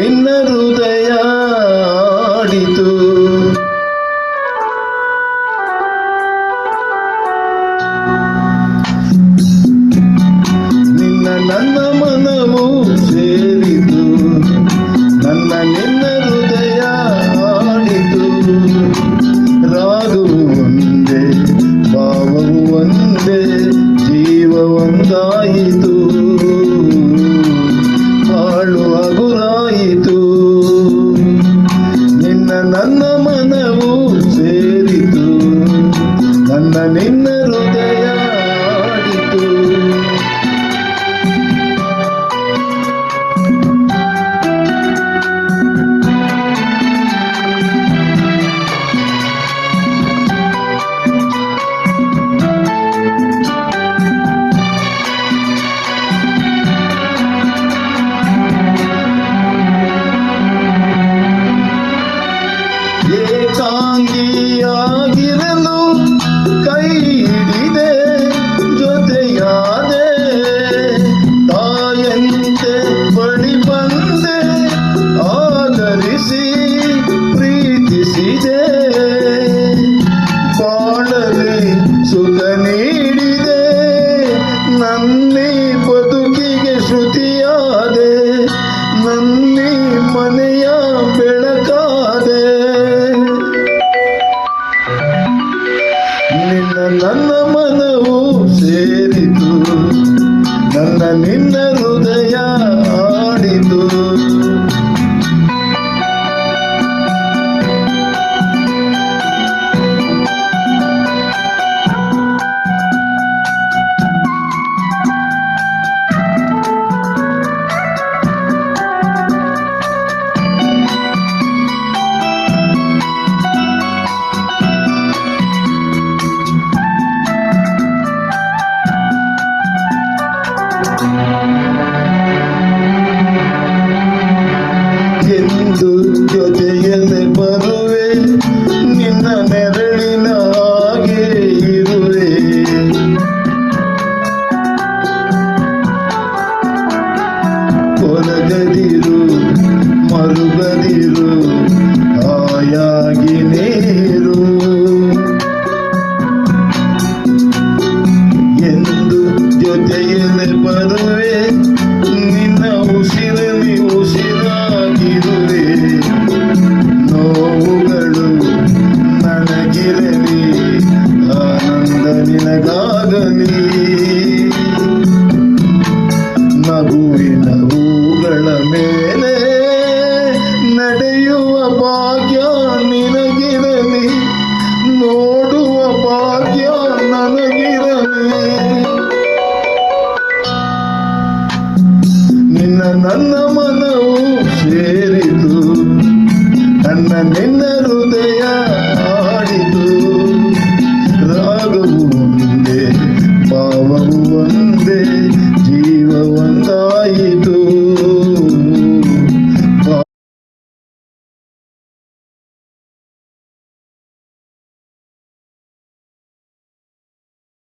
ನಿನ್ನ ಹೃದಯ ಆಡಿತು. ನಿನ್ನ ನನ್ನ ಮನವು ಸೇರಿತು, ನನ್ನ ನಿನ್ನ ಹೃದಯ ಆಡಿತು. ರಾಗವು ಒಂದೇ, ಭಾವವು ಒಂದೇ, ಜೀವ ಒಂದಾಯಿತು, ಹಾಳು ಹಗುರಾಯಿತು. ನಿನ್ನ ನನ್ನ ಮನವು ಸೇರಿತು, ನನ್ನ ನಿನ್ನ ಹೃದಯ ಆಡಿತು. ಏಕಾಂಗಿಯಾಗಿರಲು ಕೈ ಹಿಡಿದೆ, ಜೊತೆಯಾದೆ, ತಾಯಂತೆ ಬಳಿ ಬಂದೆ, ಆದರಿಸಿ ಪ್ರೀತಿಸಿದೆ. ಬಾಳಲಿ ಸುಖ ನೀಡಿದೆ, ನನ್ನಿ ಬದುಕಿಗೆ ಶ್ರುತಿಯಾದೆ, ನನ್ನಿ ಮನೆಯ ಬೆಳಕಾದೆ. ನಿನ್ನ ನನ್ನ ಮನವು ಸೇರಿತು, ನನ್ನ ನಿನ್ನ ಹೃದಯ ಆಡಿತು. ಎಂದು ಜೊತೆಯಲ್ಲಿ ಬರುವೆ, ನಿನ್ನ ನೆರಳಿನ ಹಾಗೆ ಇರುವೆ. ಕೊರಗದಿರು ಮರುಗದಿರು, ಹಾಯಾಗಿ ನೀರು. ಎಂದು ಜೊತೆಯಲ್ಲಿ ಬರುವೆ, ನಿನ್ನ ಉಸಿರಲ್ಲಿ ಉಸಿರಾಗಿರುವೆ. ನೋವುಗಳು ನನಗಿರಲಿ, ಆನಂದ ನಿನಗಾಗಲಿ. ನಗುವಿನ ಹೂಗಳ ಮೇಲೆ ನಡೆಯುವ ಭಾಗ್ಯ ನಿನಗಿರಲಿ, ನೋಡುವ ಭಾಗ್ಯ ನನಗಿರಲಿ. ನಿನ್ನ ನನ್ನ ಮನವು ಸೇರಿತು, ನನ್ನ ನಿನ್ನ